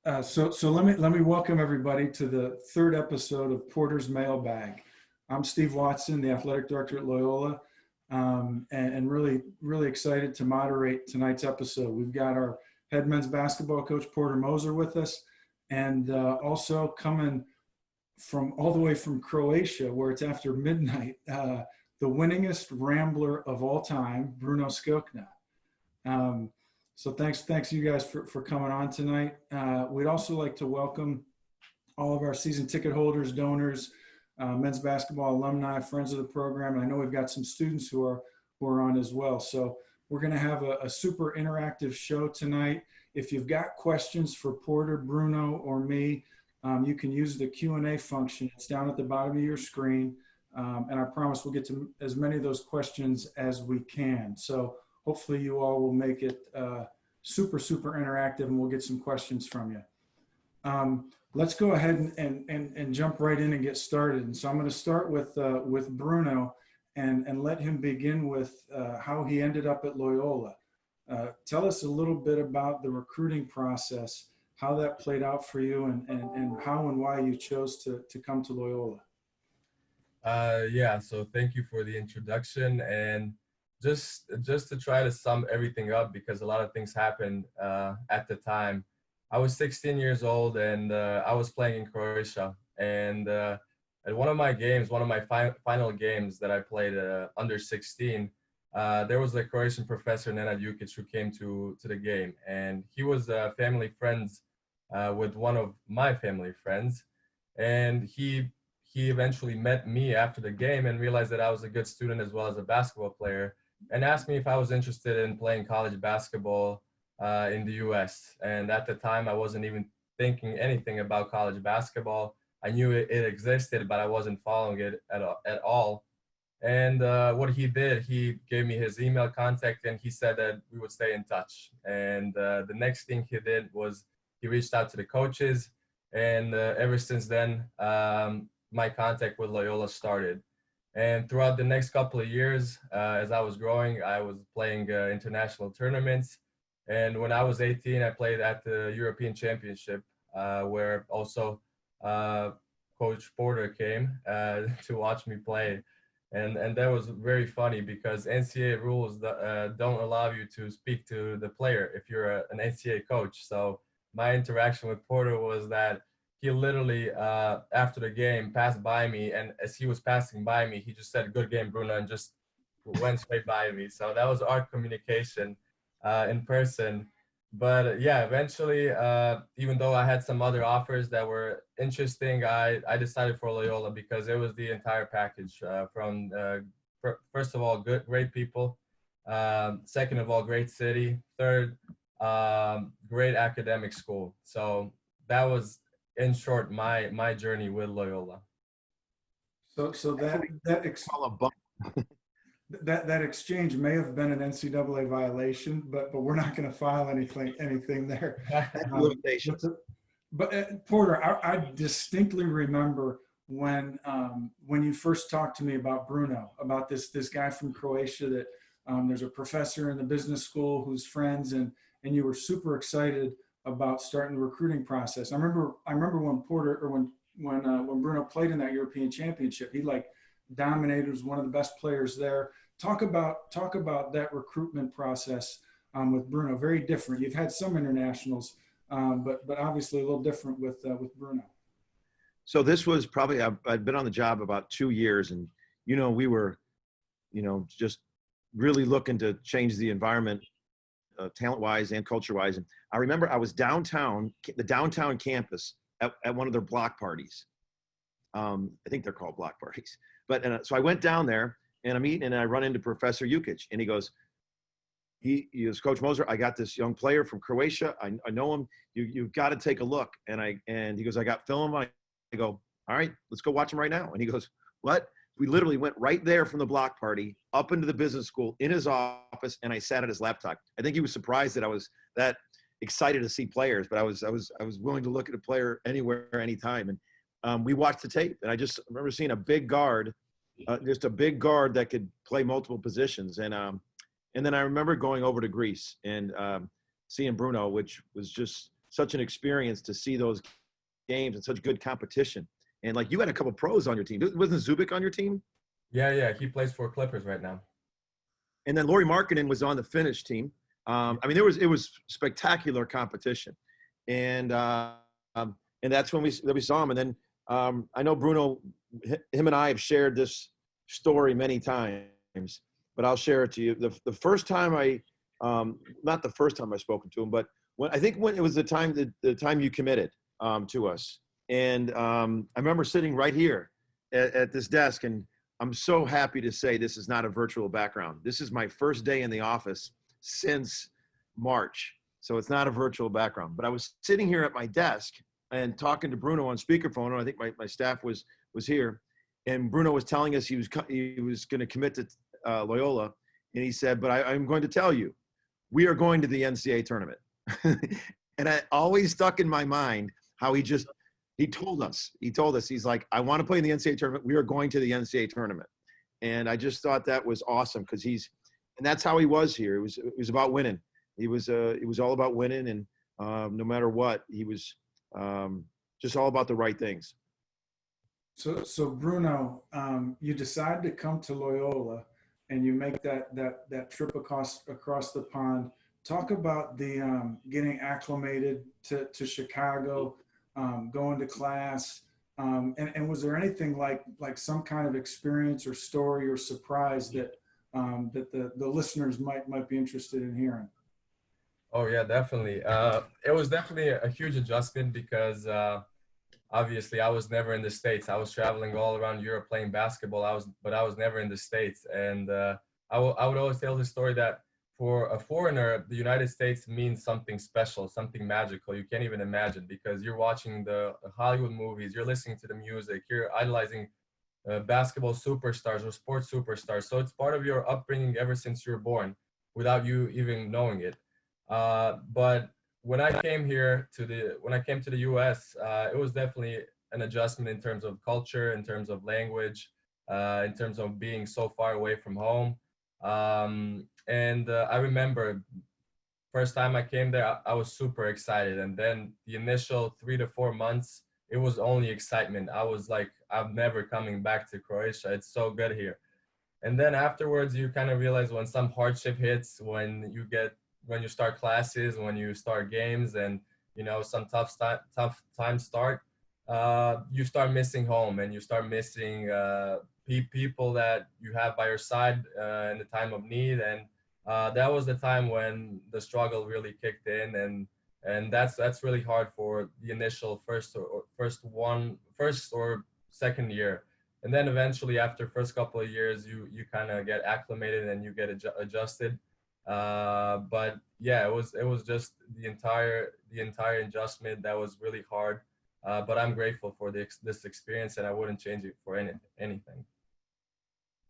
So let me welcome everybody to the third episode of Porter's Mailbag. I'm Steve Watson, the athletic director at Loyola, and really excited to moderate tonight's episode. We've got our head men's basketball coach Porter Moser with us, and also coming from all the way from Croatia, where it's after midnight, the winningest Rambler of all time, Bruno Skokna. So thanks you guys for coming on tonight. We'd also like to welcome all of our season ticket holders, donors, men's basketball alumni, friends of the program. And I know we've got some students who are on as well. So we're going to have a super interactive show tonight. If you've got questions for Porter, Bruno, or me, you can use the Q&A function. It's down at the bottom of your screen. And I promise we'll get to as many of those questions as we can. So hopefully you all will make it super interactive, and we'll get some questions from you. Let's go ahead and jump right in and get started. And so I'm going to start with Bruno and let him begin with how he ended up at Loyola. Tell us a little bit about the recruiting process, how that played out for you, and how and why you chose to come to Loyola. Yeah, so thank you for the introduction, and just to try to sum everything up, because a lot of things happened at the time. I was 16 years old, and I was playing in Croatia, and at one of my games, one of my final games that I played under 16, there was a Croatian professor, Nenad Jukic, who came to the game, and he was family friends with one of my family friends, and he eventually met me after the game and realized that I was a good student as well as a basketball player, and asked me if I was interested in playing college basketball in the US. And at the time, I wasn't even thinking anything about college basketball. I knew it existed, but I wasn't following it at all. And what he did, he gave me his email contact, and he said that we would stay in touch. And the next thing he did was he reached out to the coaches, and ever since then, my contact with Loyola started. And throughout the next couple of years, as I was growing, I was playing international tournaments. And when I was 18, I played at the European Championship, where also Coach Porter came to watch me play. And that was very funny, because NCAA rules don't allow you to speak to the player if you're an NCAA coach. So my interaction with Porter was that he literally, after the game, passed by me, and as he was passing by me, he just said, "Good game, Bruno," and just went straight by me. So that was our communication in person. But yeah, eventually, even though I had some other offers that were interesting, I decided for Loyola because it was the entire package. From first of all, great people. Second of all, great city. Third, great academic school. So that was, in short, my journey with Loyola. So that exchange may have been an NCAA violation, but we're not going to file anything there. But Porter, I distinctly remember when you first talked to me about Bruno, about this guy from Croatia that there's a professor in the business school who's friends, and you were super excited about starting the recruiting process. I remember when Porter, or when Bruno played in that European Championship, he dominated, was one of the best players there. Talk about that recruitment process with Bruno. Very different. You've had some internationals, but obviously a little different with Bruno. So this was probably, I'd been on the job about 2 years, and we were, just really looking to change the environment, talent-wise and culture-wise. And I remember I was downtown, the downtown campus, at one of their block parties. I think they're called block parties. But so I went down there, and I'm eating, and I run into Professor Jukic, and he goes, he goes, "Coach Moser, I got this young player from Croatia. I know him. You've got to take a look." And he goes, "I got film." I go, "All right, let's go watch him right now." And he goes, "What?" We literally went right there from the block party up into the business school in his office, and I sat at his laptop. I think he was surprised that I was that excited to see players, but I was willing to look at a player anywhere, anytime. And we watched the tape, and I just remember seeing a big guard, just a big guard that could play multiple positions. And then I remember going over to Greece and seeing Bruno, which was just such an experience to see those games and such good competition. And like you had a couple pros on your team. Wasn't Zubik on your team? Yeah, he plays for Clippers right now. And then Lauri Markkanen was on the Finnish team. I mean, it was spectacular competition, and that's when we saw him. And then I know Bruno, him and I have shared this story many times, but I'll share it to you. The first time not the first time I've spoken to him, but when it was the time you committed to us, and I remember sitting right here at this desk, and I'm so happy to say this is not a virtual background. This is my first day in the office since March. So it's not a virtual background, but I was sitting here at my desk and talking to Bruno on speakerphone. And I think my staff was here, and Bruno was telling us he was going to commit to Loyola. And he said, but I'm going to tell you, we are going to the NCAA tournament. And I always stuck in my mind how he told us, he's like, I want to play in the NCAA tournament. We are going to the NCAA tournament. And I just thought that was awesome because and that's how he was here. It was about winning. It was all about winning. And no matter what, he was just all about the right things. So Bruno, you decide to come to Loyola and you make that trip across the pond. Talk about the getting acclimated to Chicago, going to class, and was there anything like some kind of experience or story or surprise that the listeners might be interested in hearing? Oh yeah, definitely. It was definitely a huge adjustment because obviously I was never in the States. I was traveling all around Europe playing basketball. But I was never in the States, and I would always tell the story that for a foreigner, the United States means something special, something magical you can't even imagine, because you're watching the Hollywood movies, you're listening to the music, you're idolizing basketball superstars or sports superstars. So it's part of your upbringing ever since you were born without you even knowing it. But when I came to the US, it was definitely an adjustment in terms of culture, in terms of language, in terms of being so far away from home. And I remember first time I came there, I was super excited. And then the initial 3 to 4 months, it was only excitement. I was like, I'm never coming back to Croatia. It's so good here. And then afterwards, you kind of realize when some hardship hits, when you start classes, when you start games, and some tough times start, you start missing home, and you start missing people that you have by your side in the time of need. And that was the time when the struggle really kicked in, and that's really hard for the initial first or second year. And then eventually after first couple of years, you kind of get acclimated and you get adjusted. But yeah, it was just the entire adjustment that was really hard. But I'm grateful for this experience, and I wouldn't change it for anything.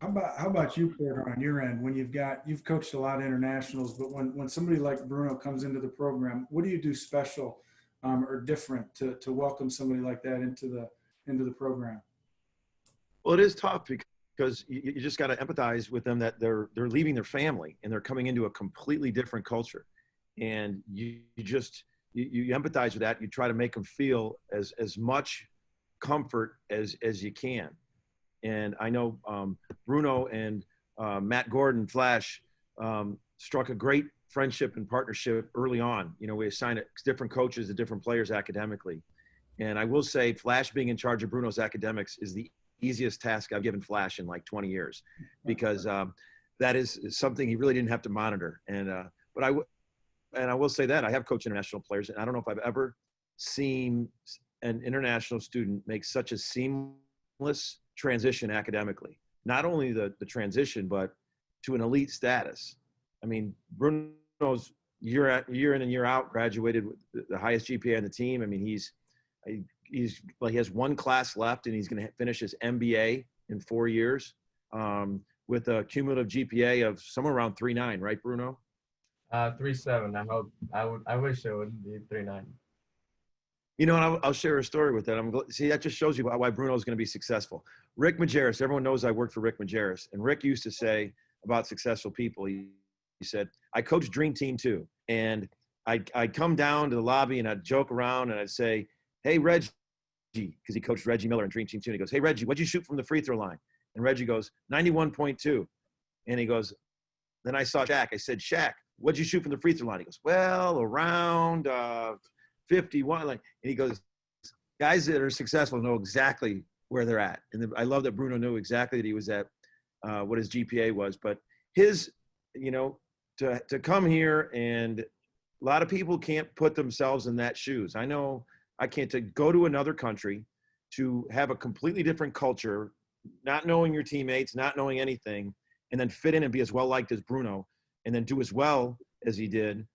How about you, Porter, on your end? When you've coached a lot of internationals, but when somebody like Bruno comes into the program, what do you do special or different to welcome somebody like that into the program? Well, it is tough because you just got to empathize with them that they're leaving their family and they're coming into a completely different culture, and you empathize with that. You try to make them feel as much comfort as you can. And I know Bruno and Matt Gordon, Flash, struck a great friendship and partnership early on. We assigned different coaches to different players academically. And I will say Flash being in charge of Bruno's academics is the easiest task I've given Flash in like 20 years, because that is something he really didn't have to monitor. But I will say that I have coached international players, and I don't know if I've ever seen an international student make such a seamless transition academically. Not only the transition, but to an elite status. I mean, Bruno's year in and year out graduated with the highest GPA on the team. I mean, he has one class left, and he's going to finish his MBA in 4 years with a cumulative GPA of somewhere around 3.9, right, Bruno? 3.7. I wish it would be 3.9. And I'll share a story with that. See, that just shows you why Bruno is going to be successful. Rick Majerus, everyone knows I worked for Rick Majerus, and Rick used to say about successful people, he said, I coach Dream Team too. And I'd come down to the lobby and I'd joke around and I'd say, "Hey, Reggie," because he coached Reggie Miller in Dream Team 2. And he goes, "Hey, Reggie, what'd you shoot from the free throw line?" And Reggie goes, 91.2. And he goes, then I saw Shaq. I said, "Shaq, what'd you shoot from the free throw line?" He goes, "Well, around 51. Like, and he goes, guys that are successful know exactly where they're at. And I love that Bruno knew exactly that he was at what his GPA was. But his, you know, to come here, and a lot of people can't put themselves in that shoes. I know I can't, to go to another country, to have a completely different culture, not knowing your teammates, not knowing anything, and then fit in and be as well liked as Bruno, and then do as well as he did,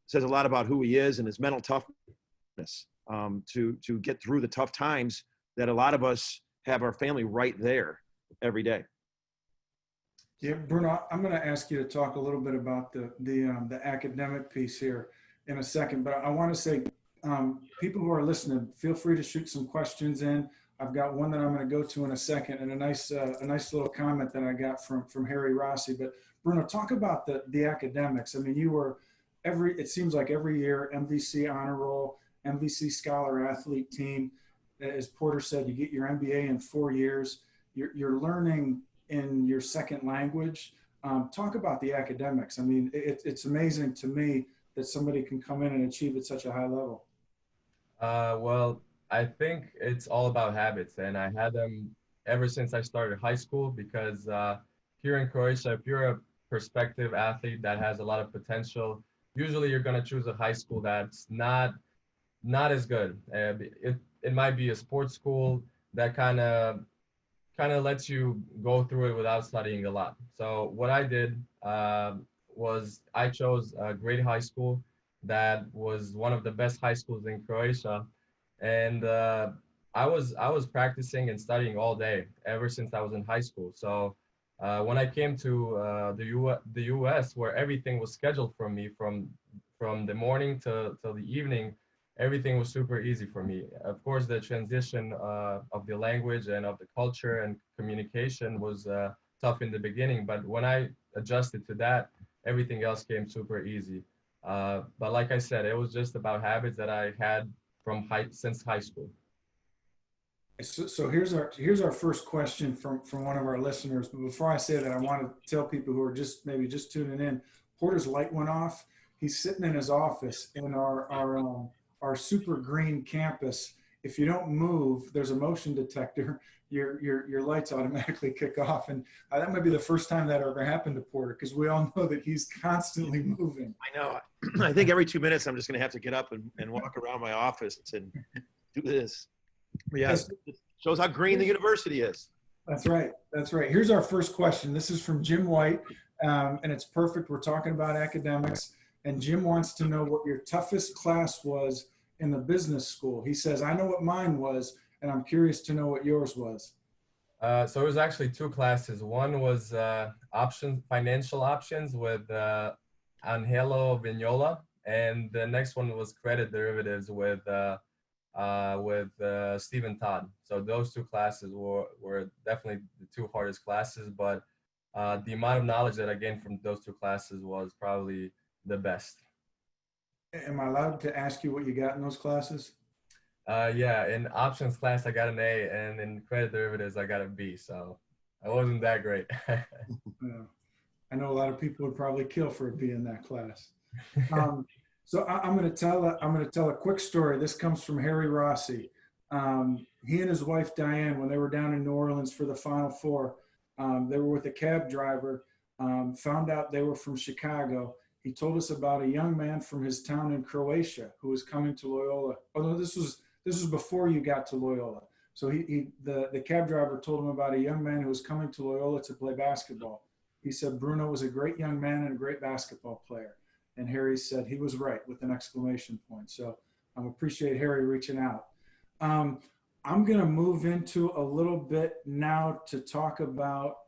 says a lot about who he is and his mental toughness to get through the tough times that a lot of us have our family right there every day. Yeah, Bruno, I'm going to ask you to talk a little bit about the academic piece here in a second, but I want to say, people who are listening, feel free to shoot some questions in. I've got one that I'm going to go to in a second, and a nice little comment that I got from Harry Rossi. But Bruno, talk about the academics. I mean, you were it seems like every year, MVC honor roll, MVC scholar athlete team. As Porter said, you get your MBA in 4 years. You're learning in your second language. Talk about the academics. I mean, it's amazing to me that somebody can come in and achieve at such a high level. Well, I think it's all about habits, and I had them ever since I started high school, because here in Croatia, if you're a prospective athlete that has a lot of potential, usually you're going to choose a high school that's not as good. It might be a sports school that kind of lets you go through it without studying a lot. So what I did was I chose a great high school that was one of the best high schools in Croatia, and I was practicing and studying all day ever since I was in high school. So when I came to the U.S., where everything was scheduled for me from the morning till the evening, everything was super easy for me. Of course, the transition of the language and of the culture and communication was tough in the beginning, but when I adjusted to that, everything else came super easy. But like I said, it was just about habits that I had since high school. So here's our first question from one of our listeners. But before I say that, I want to tell people who are maybe just tuning in. Porter's light went off. He's sitting in his office in our super green campus. If you don't move, there's a motion detector. Your lights automatically kick off, and that might be the first time that ever happened to Porter, because we all know that he's constantly moving. I know. I think every 2 minutes I'm just going to have to get up and walk around my office and do this. Yes, it shows how green the university is. That's right. That's right. Here's our first question. This is from Jim White, and it's perfect. We're talking about academics, and Jim wants to know what your toughest class was in the business school. He says, "I know what mine was, and I'm curious to know what yours was." So it was actually two classes. One was financial options with Angelo Vignola, and the next one was credit derivatives with Stephen Todd. So those two classes were definitely the two hardest classes, but the amount of knowledge that I gained from those two classes was probably the best. Am I allowed to ask you what you got in those classes? Yeah, in options class, I got an A, and in credit derivatives, I got a B. So I wasn't that great. I know a lot of people would probably kill for a B in that class. So I'm going to tell a quick story. This comes from Harry Rossi. He and his wife Diane, when they were down in New Orleans for the Final Four, they were with a cab driver. Found out they were from Chicago. He told us about a young man from his town in Croatia who was coming to Loyola. Although this was before you got to Loyola. So the cab driver told him about a young man who was coming to Loyola to play basketball. He said Bruno was a great young man and a great basketball player. And Harry said he was right with an exclamation point. So I appreciate Harry reaching out. I'm going to move into a little bit now to talk about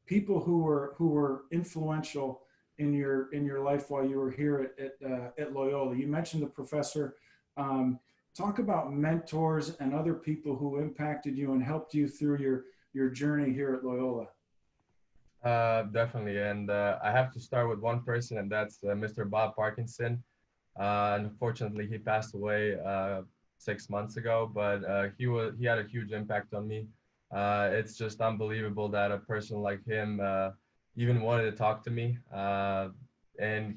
people who were influential in your life while you were here at Loyola. You mentioned the professor. Talk about mentors and other people who impacted you and helped you through your journey here at Loyola. Definitely. And I have to start with one person, and that's Mr. Bob Parkinson. Unfortunately, he passed away 6 months ago, but he had a huge impact on me. It's just unbelievable that a person like him even wanted to talk to me. And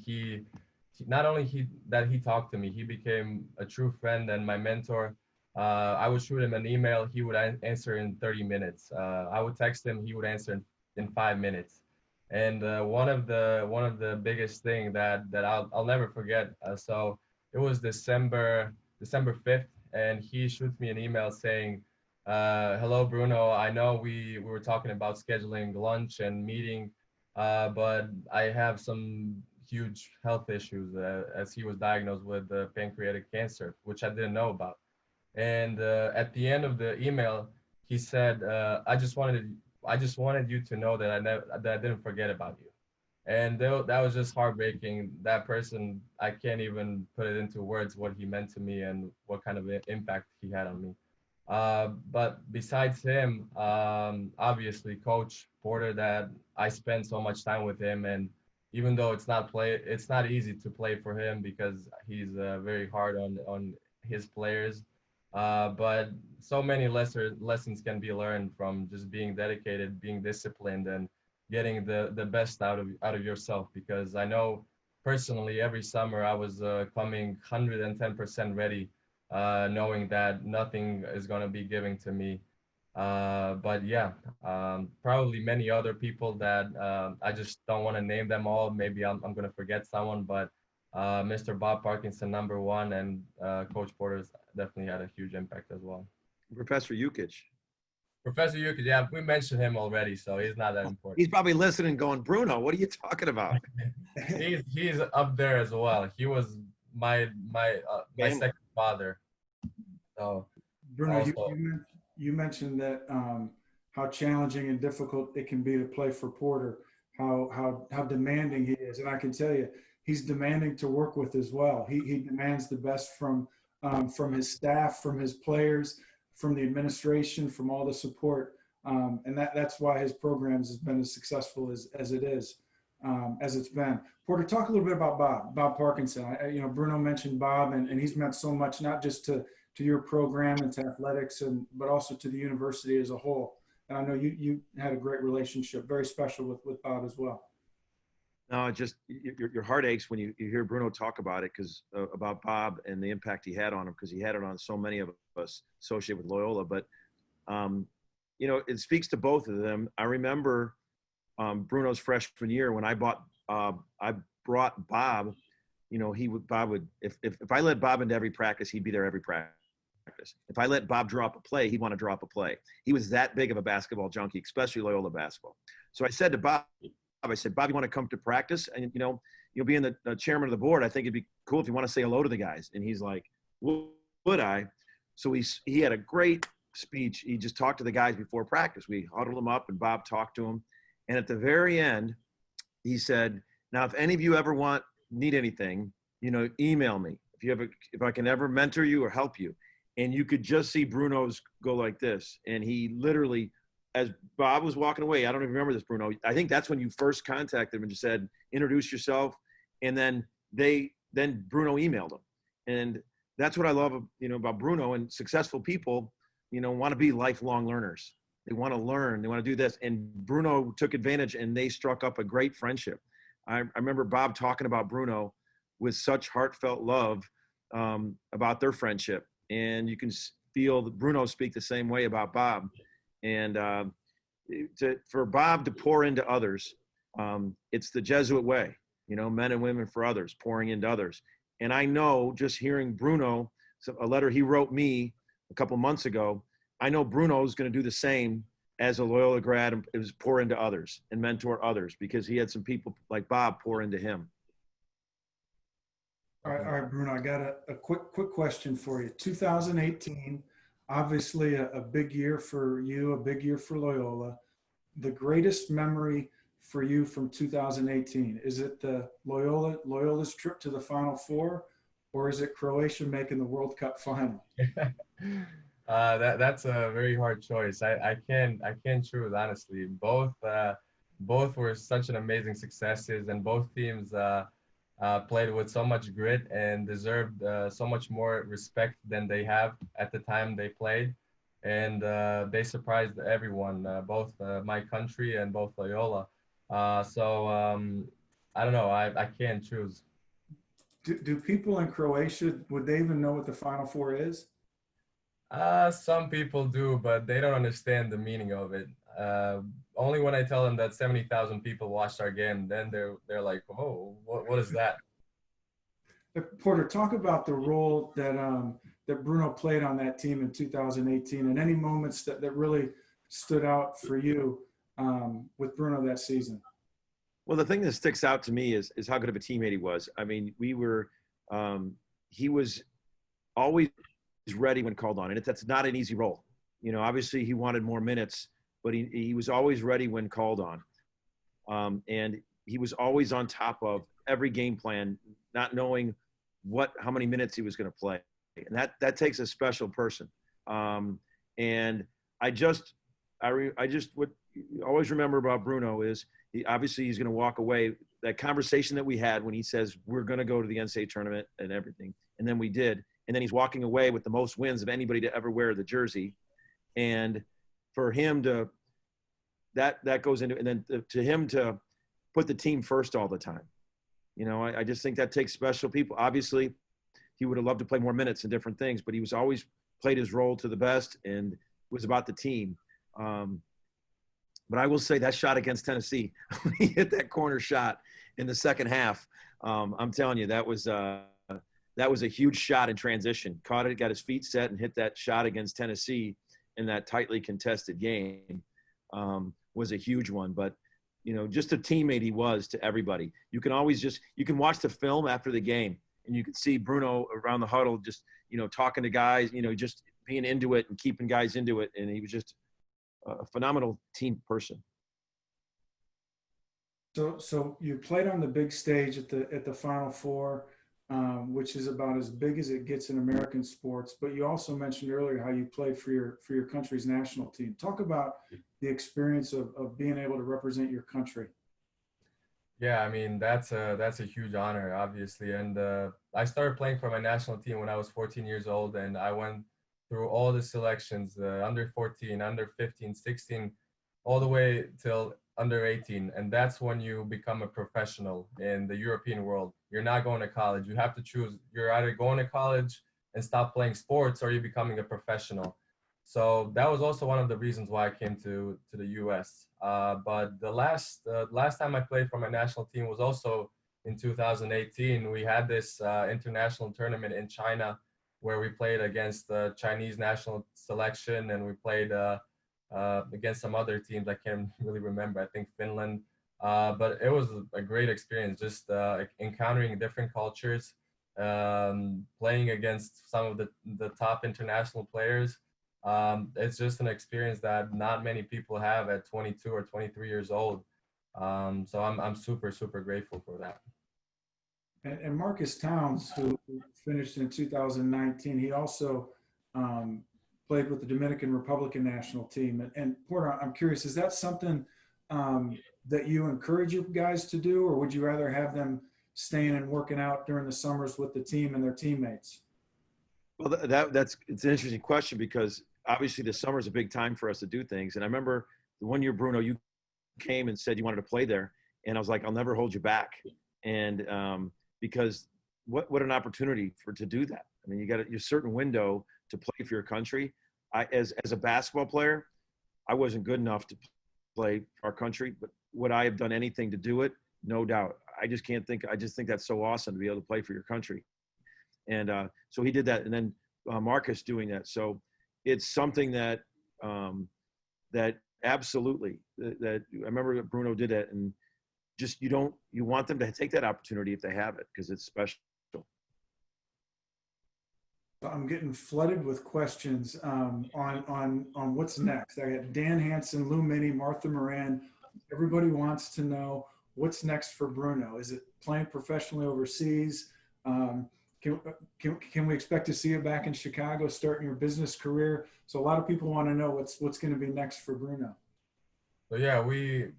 not only that he talked to me, he became a true friend and my mentor. I would shoot him an email, he would answer in 30 minutes. I would text him, he would answer in 5 minutes. And one of the biggest thing that I'll never forget. So it was December 5th, and he shoots me an email saying, "Hello, Bruno. I know we were talking about scheduling lunch and meeting, but I have some huge health issues as he was diagnosed with pancreatic cancer, which I didn't know about." And at the end of the email, he said, "I just wanted you to know that I didn't forget about you." And that was just heartbreaking. That person, I can't even put it into words what he meant to me and what kind of impact he had on me. But besides him, obviously Coach Porter, that I spent so much time with him, and even though it's not easy to play for him because he's very hard on his players. But so many lessons can be learned from just being dedicated, being disciplined, and getting the best out of yourself. Because I know personally, every summer I was coming 110% ready, knowing that nothing is going to be given to me. But yeah, probably many other people that I just don't want to name them all. Maybe I'm going to forget someone, but Mr. Bob Parkinson, number one, and Coach Porter's definitely had a huge impact as well. Professor Yukic. Professor Yuki, yeah, we mentioned him already, so he's not that important. He's probably listening, going, "Bruno, what are you talking about?" He's up there as well. He was my second father. So Bruno, also, you mentioned that how challenging and difficult it can be to play for Porter, how demanding he is, and I can tell you, he's demanding to work with as well. He demands the best from his staff, from his players, from the administration, from all the support, and that's why his programs has been as successful as it is, as it's been. Porter, talk a little bit about Bob Parkinson. Bruno mentioned Bob, and he's meant so much, not just to your program and to athletics, but also to the university as a whole. And I know you had a great relationship, very special with Bob as well. No, just your heart aches when you hear Bruno talk about it, because about Bob and the impact he had on him, because he had it on so many of us associated with Loyola. But it speaks to both of them. I remember Bruno's freshman year when I brought Bob. Bob would if I let Bob into every practice, he'd be there every practice. If I let Bob drop a play, he'd want to drop a play. He was that big of a basketball junkie, especially Loyola basketball. So I said to Bob, "Bob, you want to come to practice? And, you'll be in the chairman of the board. I think it'd be cool if you want to say hello to the guys." And he's like, "Would I?" So he had a great speech. He just talked to the guys before practice. We huddled them up and Bob talked to him. And at the very end, he said, "Now, if any of you ever need anything, email me. If I can ever mentor you or help you." And you could just see Bruno's go like this. And he literally, as Bob was walking away, I don't even remember this, Bruno. I think that's when you first contacted him and just said, "Introduce yourself." And then Bruno emailed him. And that's what I love, about Bruno. And successful people, want to be lifelong learners. They want to learn. They want to do this. And Bruno took advantage, and they struck up a great friendship. I remember Bob talking about Bruno with such heartfelt love about their friendship. And you can feel Bruno speak the same way about Bob. And for Bob to pour into others, it's the Jesuit way, men and women for others, pouring into others. And I know, just hearing Bruno, a letter he wrote me a couple months ago, I know Bruno's going to do the same as a Loyola grad, and is pour into others and mentor others, because he had some people like Bob pour into him. All right, Bruno, I got a quick question for you. 2018, obviously a big year for you, a big year for Loyola. The greatest memory for you from 2018, is it the Loyola's trip to the Final Four, or is it Croatia making the World Cup final? that's a very hard choice. I can't choose, honestly. both were such an amazing successes, and both teams played with so much grit and deserved so much more respect than they have at the time they played. And they surprised everyone, both my country and both Loyola. So I don't know. I can't choose. Do people in Croatia, would they even know what the Final Four is? Some people do, but they don't understand the meaning of it. Only when I tell them that 70,000 people watched our game, then they're like, "Oh, what is that?" Porter, talk about the role that that Bruno played on that team in 2018, and any moments that really stood out for you with Bruno that season. Well, the thing that sticks out to me is how good of a teammate he was. I mean, he was always ready when called on, and that's not an easy role. You know, obviously he wanted more minutes, but he was always ready when called on. And he was always on top of every game plan, not knowing how many minutes he was going to play. And that takes a special person. And I just would always remember about Bruno is obviously he's going to walk away. That conversation that we had when he says, we're going to go to the NCAA tournament and everything. And then we did. And then he's walking away with the most wins of anybody to ever wear the jersey. And for him to, that goes into, and then to him to put the team first all the time. You know, I just think that takes special people. Obviously, he would have loved to play more minutes and different things, but he was always played his role to the best and was about the team. But I will say that shot against Tennessee, when he hit that corner shot in the second half, I'm telling you, that was a huge shot in transition. Caught it, got his feet set, and hit that shot against Tennessee in that tightly contested game. Was a huge one. But, you know, just a teammate he was to everybody. You can watch the film after the game, and you can see Bruno around the huddle just, you know, talking to guys, you know, just being into it and keeping guys into it. And he was just a phenomenal team person. So you played on the big stage at the Final Four, which is about as big as it gets in American sports. But you also mentioned earlier how you played for your country's national team. Talk about the experience of being able to represent your country. Yeah, I mean that's a huge honor, obviously. And I started playing for my national team when I was 14 years old, and I went through all the selections, under 14, under 15, 16, all the way till under 18. And that's when you become a professional in the European world. You're not going to college. You have to choose. You're either going to college and stop playing sports, or you're becoming a professional. So that was also one of the reasons why I came to the U.S. But the last time I played for my national team was also in 2018. We had this international tournament in China where we played against the Chinese national selection, and we played against some other teams I can't really remember. I think Finland. But it was a great experience, just encountering different cultures, playing against some of the top international players. It's just an experience that not many people have at 22 or 23 years old. So I'm super, super grateful for that. And Marcus Towns, who finished in 2019, he also played with the Dominican Republican national team. And Porter, I'm curious, is that something that you encourage you guys to do, or would you rather have them staying and working out during the summers with the team and their teammates? Well, it's an interesting question, because obviously the summer is a big time for us to do things. And I remember the one year, Bruno, you came and said you wanted to play there, and I was like, I'll never hold you back. And because what an opportunity to do that. I mean, you got your certain window to play for your country. As a basketball player, I wasn't good enough to play for our country, but would I have done anything to do it? No doubt. I just think that's so awesome to be able to play for your country. And so he did that, and then Marcus doing that. So it's something that that absolutely that I remember that Bruno did that, and just you want them to take that opportunity if they have it, because it's special. I'm getting flooded with questions on what's next. I got Dan Hansen, Lou Minnie, Martha Moran. Everybody wants to know what's next for Bruno. Is it playing professionally overseas? Can we expect to see you back in Chicago starting your business career? So a lot of people want to know what's going to be next for Bruno. So yeah, we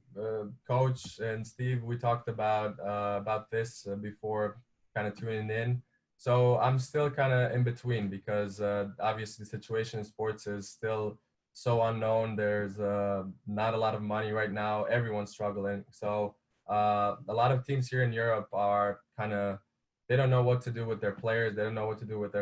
Coach and Steve, we talked about this before kind of tuning in. So I'm still kind of in between because obviously the situation in sports is still so unknown. There's not a lot of money right now. Everyone's struggling. So a lot of teams here in Europe are kind of, they don't know what to do with their players. They don't know what to do with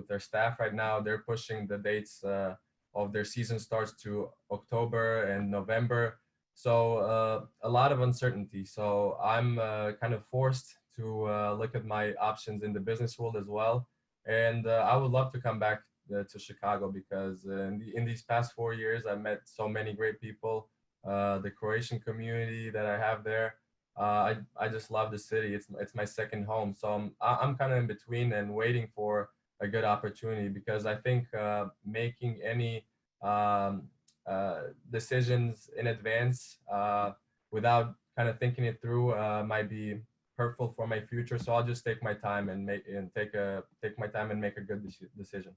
their staff right now. They're pushing the dates of their season starts to October and November. So a lot of uncertainty. So I'm kind of forced to look at my options in the business world as well. And I would love to come back to Chicago because in these past 4 years, I met so many great people. The Croatian community that I have there, I just love the city. It's my second home. So I'm kind of in between and waiting for a good opportunity because I think making any decisions in advance without kind of thinking it through might be hurtful for my future. So I'll just take my time and take my time and make a good decision.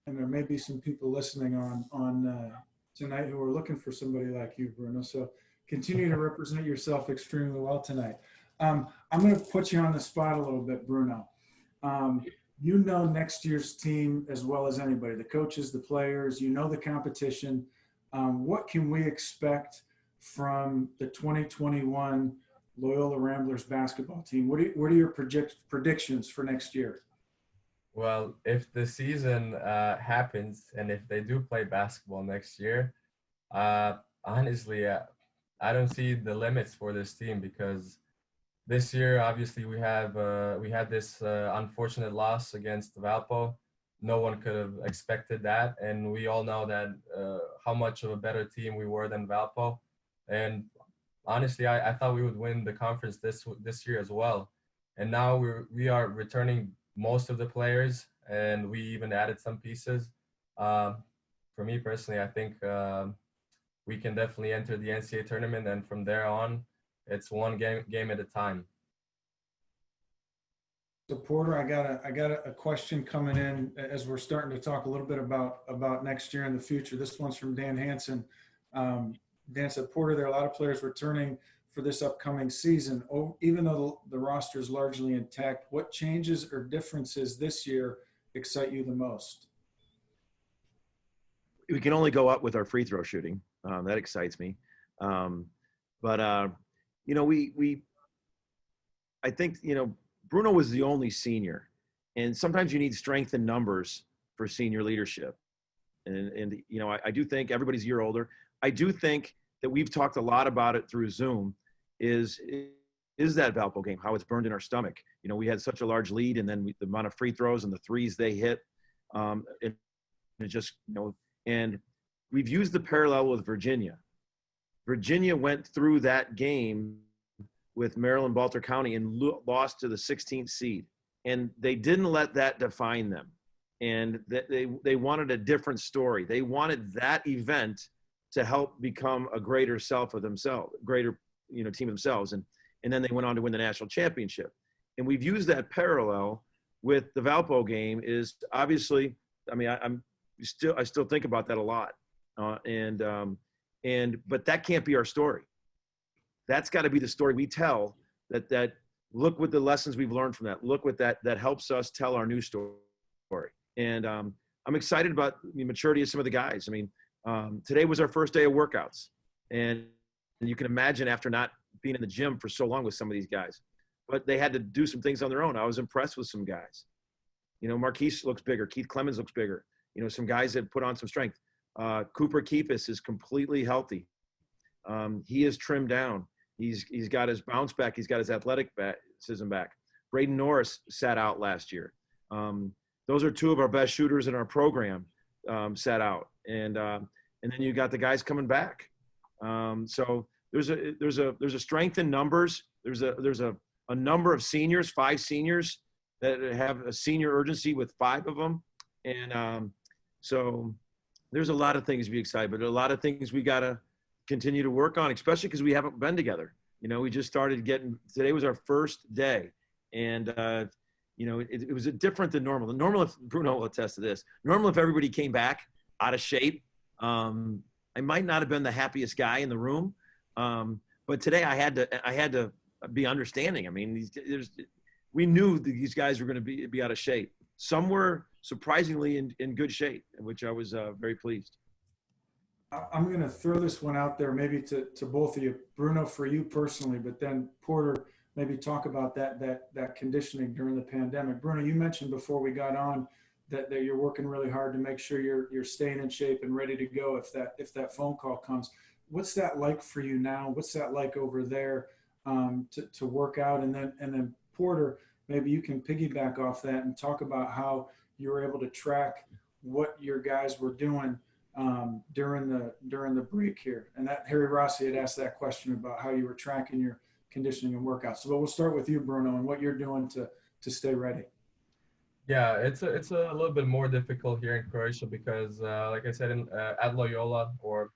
And there may be some people listening on tonight who are looking for somebody like you, Bruno. So continue to represent yourself extremely well tonight. I'm going to put you on the spot a little bit, Bruno. You know next year's team as well as anybody, the coaches, the players, you know the competition. What can we expect from the 2021 Loyola Ramblers basketball team? What are your predictions for next year? Well, if the season happens and if they do play basketball next year, honestly, I don't see the limits for this team because this year, obviously, we had this unfortunate loss against Valpo. No one could have expected that, and we all know that how much of a better team we were than Valpo. And honestly, I thought we would win the conference this year as well. And now we are returning most of the players, and we even added some pieces. For me personally, I think we can definitely enter the NCAA tournament, and from there on, it's one game at a time. So Porter, I got a question coming in as we're starting to talk a little bit about next year and the future. This one's from Dan Hansen. Dan said, Porter, there are a lot of players returning for this upcoming season. Even though the roster is largely intact, what changes or differences this year excite you the most? We can only go up with our free throw shooting. That excites me. But you know, I think, you know, Bruno was the only senior, and sometimes you need strength in numbers for senior leadership. And you know, I do think everybody's a year older. I do think that we've talked a lot about it through Zoom is that Valpo game, how it's burned in our stomach. You know, we had such a large lead, and then the amount of free throws and the threes they hit, it just, you know, and we've used the parallel with Virginia. Virginia went through that game with Maryland, Baltimore County, and lost to the 16th seed. And they didn't let that define them. And they wanted a different story. They wanted that event to help become a greater self of themselves, greater, you know, team of themselves. And then they went on to win the national championship. And we've used that parallel with the Valpo game is obviously, I mean, I still think about that a lot. But that can't be our story. That's got to be the story we tell, that look what the lessons we've learned from that. Look what that helps us tell our new story. And I'm excited about the maturity of some of the guys. I mean, today was our first day of workouts. And you can imagine after not being in the gym for so long with some of these guys. But they had to do some things on their own. I was impressed with some guys. You know, Marquise looks bigger. Keith Clemens looks bigger. You know, some guys that put on some strength. Cooper Keepis is completely healthy. He is trimmed down. He's got his bounce back. He's got his athleticism back. Braden Norris sat out last year. Those are two of our best shooters in our program sat out. And then you got the guys coming back. So there's a strength in numbers. There's a number of seniors, 5 seniors that have a senior urgency with 5 of them. And so there's a lot of things to be excited, but a lot of things we got to continue to work on, especially because we haven't been together. You know, we just started today was our first day. And, you know, it was different than normal. Normal, if Bruno will attest to this, normal if everybody came back out of shape, I might not have been the happiest guy in the room, but today I had to be understanding. I mean, we knew that these guys were going to be out of shape. Some were surprisingly in good shape, which I was very pleased. I'm going to throw this one out there, maybe to both of you, Bruno, for you personally, but then Porter, maybe talk about that conditioning during the pandemic. Bruno, you mentioned before we got on that you're working really hard to make sure you're staying in shape and ready to go if that phone call comes. What's that like for you now? What's that like over there to work out? And then Porter, maybe you can piggyback off that and talk about how you were able to track what your guys were doing during the break here. And that Harry Rossi had asked that question about how you were tracking your conditioning and workouts. So we'll start with you, Bruno, and what you're doing to stay ready. Yeah, it's a little bit more difficult here in Croatia because, like I said, at Loyola or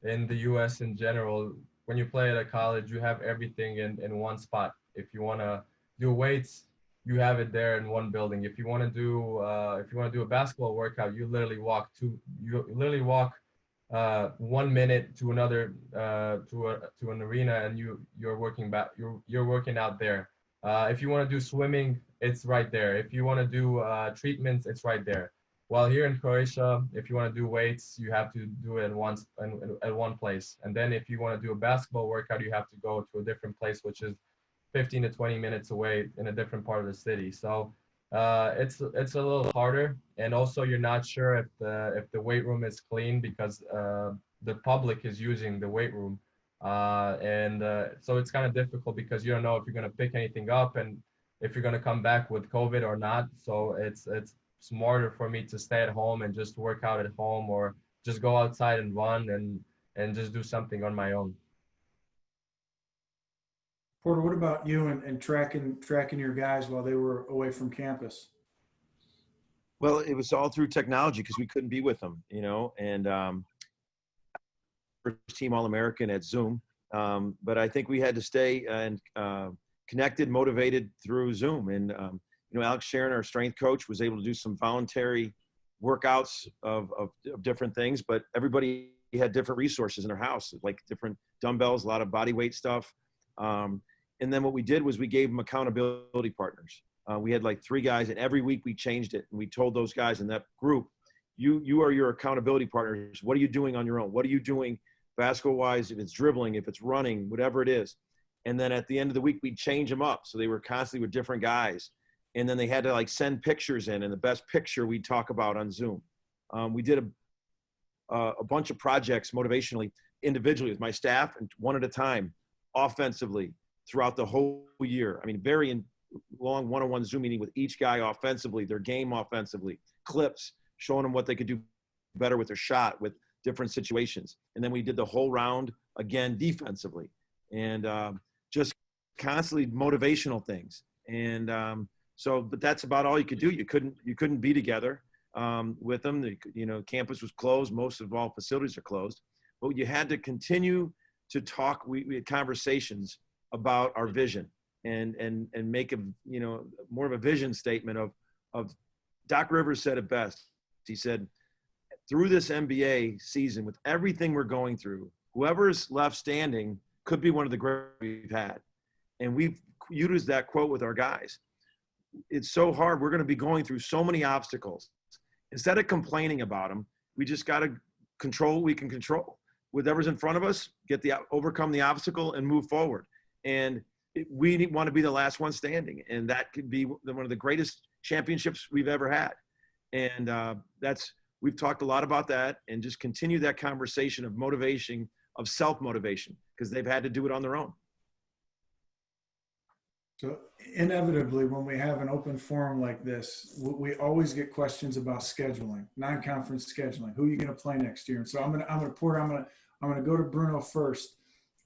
in the U.S. in general, when you play at a college, you have everything in one spot. If you want to do weights, you have it there in one building. If you want to do a basketball workout, you literally walk 1 minute to another to an arena, and you're working out there. If you want to do swimming, it's right there. If you want to do treatments, it's right there. While here in Croatia, if you want to do weights, you have to do it at one place. And then if you want to do a basketball workout, you have to go to a different place, which is 15 to 20 minutes away in a different part of the city. So it's a little harder. And also you're not sure if the weight room is clean because the public is using the weight room. So it's kind of difficult because you don't know if you're going to pick anything up and if you're going to come back with COVID or not. So it's smarter for me to stay at home and just work out at home or just go outside and run and just do something on my own. Porter, what about you and tracking your guys while they were away from campus? Well, it was all through technology because we couldn't be with them, and first team All-American at Zoom. But I think we had to stay and connected, motivated through Zoom. And, Alex Sharon, our strength coach, was able to do some voluntary workouts of different things, but everybody had different resources in their house, like different dumbbells, a lot of body weight stuff. And then what we did was we gave them accountability partners. We had like 3 guys, and every week we changed it. And we told those guys in that group, you are your accountability partners. What are you doing on your own? What are you doing basketball-wise, if it's dribbling, if it's running, whatever it is. And then at the end of the week, we'd change them up. So they were constantly with different guys. And then they had to send pictures in, and the best picture we'd talk about on Zoom. We did a bunch of projects motivationally, individually with my staff, and one at a time, offensively throughout the whole year. I mean, very long one-on-one Zoom meeting with each guy offensively, their game offensively, clips, showing them what they could do better with their shot, with different situations. And then we did the whole round again defensively, and just constantly motivational things. And but that's about all you could do. You couldn't be together with them. Campus was closed. Most of all facilities are closed, but you had to continue to talk. We had conversations about our vision and make more of a vision statement of Doc Rivers said it best. He said, through this NBA season, with everything we're going through, whoever's left standing could be one of the greatest we've had. And we've used that quote with our guys. It's so hard. We're going to be going through so many obstacles. Instead of complaining about them, we just got to control what we can control. Whatever's in front of us, overcome the obstacle and move forward. And we want to be the last one standing. And that could be one of the greatest championships we've ever had. And we've talked a lot about that, and just continue that conversation of motivation, of self-motivation, because they've had to do it on their own. So inevitably, when we have an open forum like this, we always get questions about scheduling, non-conference scheduling. Who are you going to play next year? And so I'm going to go to Bruno first,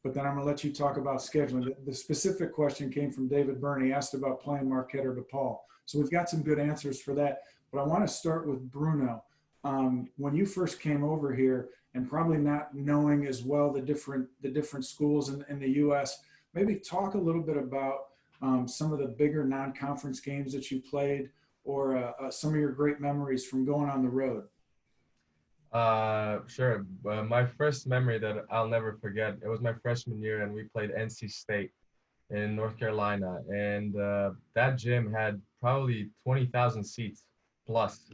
but then I'm going to let you talk about scheduling. The specific question came from David Byrne. He asked about playing Marquette or DePaul. So we've got some good answers for that. But I want to start with Bruno. When you first came over here, and probably not knowing as well the different schools in the U.S., maybe talk a little bit about some of the bigger non-conference games that you played, or some of your great memories from going on the road. Sure. My first memory that I'll never forget, it was my freshman year and we played NC State in North Carolina. And that gym had probably 20,000 seats plus.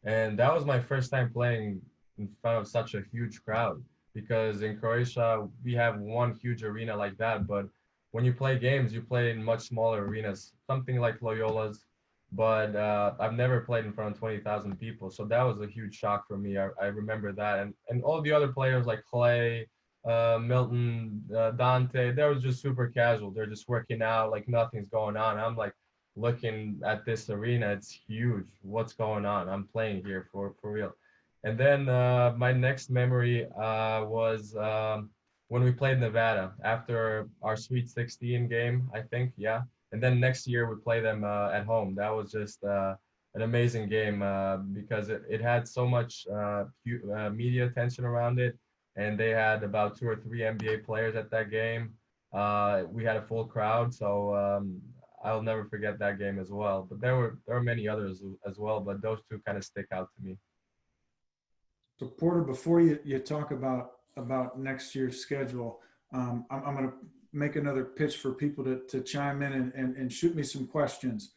And that was my first time playing in front of such a huge crowd because in Croatia, we have one huge arena like that. But when you play games, you play in much smaller arenas, something like Loyola's. But I've never played in front of 20,000 people. So that was a huge shock for me. I remember that. And all the other players like Clay, Milton, Dante, they were just super casual. They're just working out like nothing's going on. I'm like, looking at this arena, it's huge. What's going on? I'm playing here for real. And then my next memory was when we played Nevada after our Sweet 16 game, I think, yeah. And then next year we play them at home. That was just an amazing game because it had so much media attention around it, and they had about 2 or 3 NBA players at that game. We had a full crowd, so I'll never forget that game as well. But there were many others as well, but those two kind of stick out to me. So Porter, before you talk about next year's schedule, I'm going to make another pitch for people to chime in and shoot me some questions.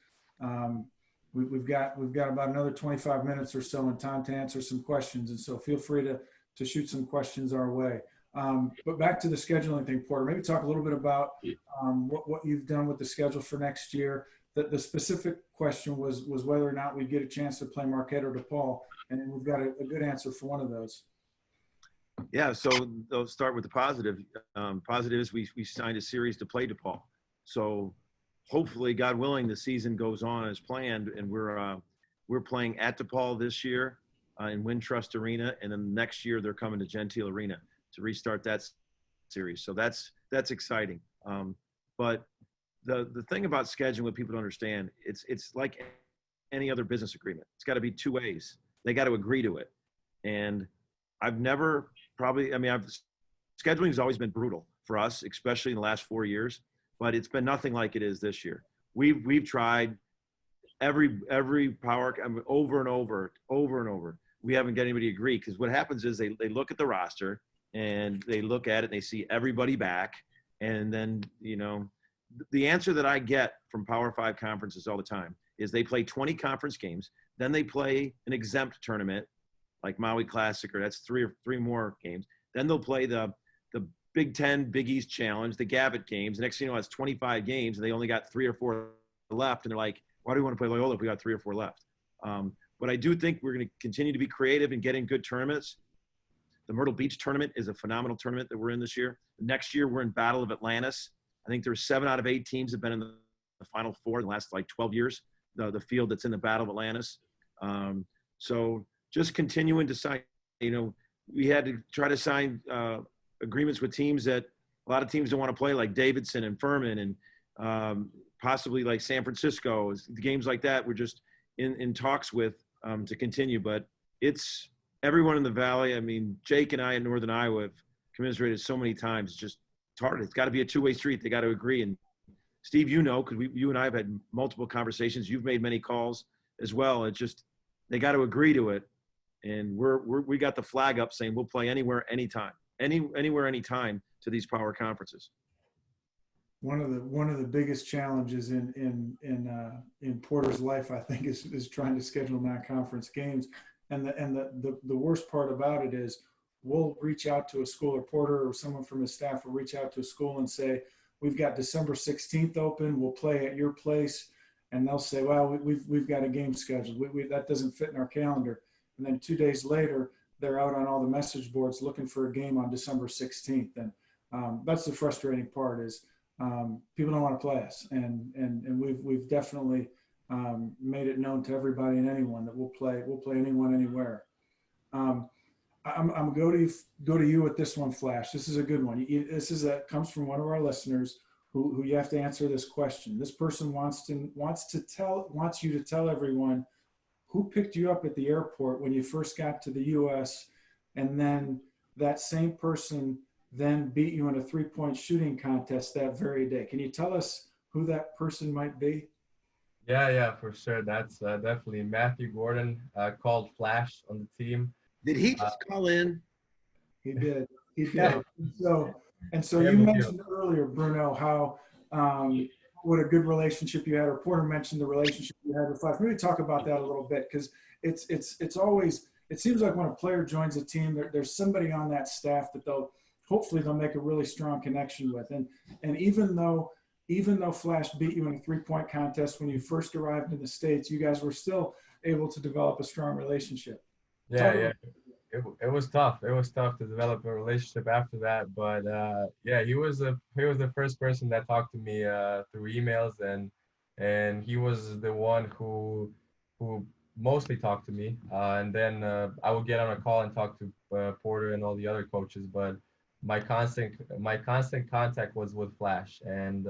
We've got about another 25 minutes or so in time to answer some questions, and so feel free to shoot some questions our way. But back to the scheduling thing, Porter, maybe talk a little bit about what you've done with the schedule for next year. The specific question was whether or not we get a chance to play Marquette or DePaul, and we've got a good answer for one of those. Yeah, so they'll start with the positive. Positive is we signed a series to play DePaul. So hopefully, God willing, the season goes on as planned, and we're playing at DePaul this year in Wintrust Arena, and then next year they're coming to Gentile Arena to restart that series. So that's exciting. But the thing about scheduling, what people don't understand, it's like any other business agreement. It's got to be two ways. They got to agree to it. And I've never scheduling has always been brutal for us, especially in the last 4 years, but it's been nothing like it is this year. We've tried every power over and over. We haven't got anybody to agree, because what happens is they look at the roster and they look at it and they see everybody back. And then, the answer that I get from Power 5 conferences all the time is they play 20 conference games. Then they play an exempt tournament like Maui Classic, or that's three more games. Then they'll play the Big Ten, Big East Challenge, the Gavitt games. The next thing you know, it's 25 games, and they only got 3 or 4 left. And they're like, why do we want to play Loyola if we got 3 or 4 left? But I do think we're going to continue to be creative and get in good tournaments. The Myrtle Beach tournament is a phenomenal tournament that we're in this year. Next year, we're in Battle of Atlantis. I think there's 7 out of 8 teams have been in the Final Four in the last 12 years, the field that's in the Battle of Atlantis. So just continuing to sign, we had to try to sign agreements with teams that a lot of teams don't want to play, like Davidson and Furman and possibly like San Francisco. Games like that, we're just in talks with to continue. But it's everyone in the Valley. I mean, Jake and I in Northern Iowa have commiserated so many times. It's hard. It's got to be a two-way street. They got to agree. And Steve, because you and I have had multiple conversations. You've made many calls as well. It's just they got to agree to it. And we got the flag up saying we'll play anywhere, anytime, anywhere, anytime to these power conferences. One of the biggest challenges in Porter's life, I think, is trying to schedule non-conference games. And the worst part about it is we'll reach out to a school, or Porter or someone from his staff will reach out to a school and say, we've got December 16th open. We'll play at your place. And they'll say, well, we've got a game scheduled. That doesn't fit in our calendar. And then 2 days later, they're out on all the message boards looking for a game on December 16th. And that's the frustrating part is people don't want to play us. And we've definitely made it known to everybody and anyone that we'll play anyone, anywhere. I'm going to go to you with this one, Flash. This is a good one. Comes from one of our listeners who you have to answer this question. This person wants you to tell everyone who picked you up at the airport when you first got to the U.S., and then that same person then beat you in a 3-point shooting contest that very day. Can you tell us who that person might be? Yeah, for sure. That's definitely Matthew Gordon, called Flash on the team. Did he just call in? He did. He Yeah. did. And so Yeah, you me too. mentioned earlier, Bruno, how what a good relationship you had. Or Porter mentioned the relationship you had with Flash. Maybe talk about that a little bit, because it's always, it seems like when a player joins a team, there's somebody on that staff that hopefully they'll make a really strong connection with. And even though Flash beat you in a 3-point contest when you first arrived in the States, you guys were still able to develop a strong relationship. Yeah. It was tough. It was tough to develop a relationship after that. But yeah, he was the first person that talked to me through emails, and he was the one who mostly talked to me. And then I would get on a call and talk to Porter and all the other coaches. But my constant contact was with Flash. And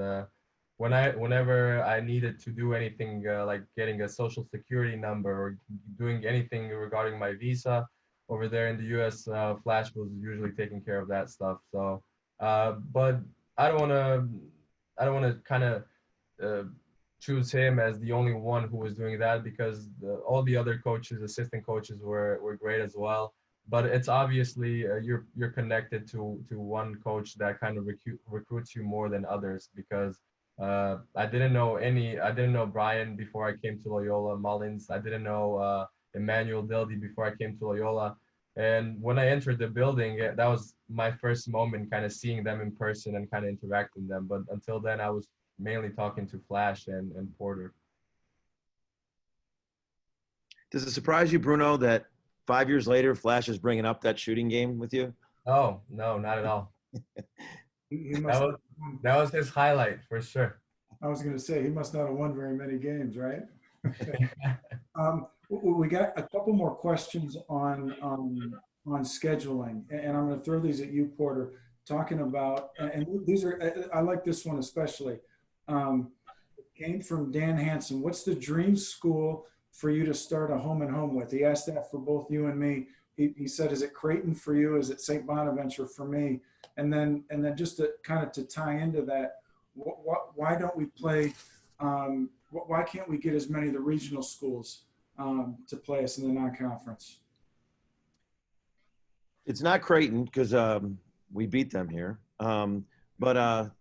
whenever I needed to do anything like getting a social security number or doing anything regarding my visa over there in the U.S., Flash was usually taking care of that stuff. So, but I don't want to kind of uh, choose him as the only one who was doing that, because all the other coaches, assistant coaches, were great as well. But it's obviously you're connected to one coach that kind of recruits you more than others, because I didn't know Brian before I came to Loyola Mullins. I didn't know Emmanuel Dildy before I came to Loyola. And when I entered the building, that was my first moment kind of seeing them in person and kind of interacting with them. But until then, I was mainly talking to Flash and Porter. Does it surprise you, Bruno, that 5 years later, Flash is bringing up that shooting game with you? Oh, no, not at all. He must That was his highlight for sure. I was going to say, he must not have won very many games, right? We got a couple more questions on scheduling, and I'm going to throw these at you, Porter. Talking about, and these are, I like this one especially. It came from Dan Hansen. What's the dream school for you to start a home and home with? He asked that for both you and me. He said, is it Creighton for you? Is it St. Bonaventure for me? And then just to kind of to tie into that, why don't we play? Why can't we get as many of the regional schools to play us in the non-conference? It's not Creighton because we beat them here. But I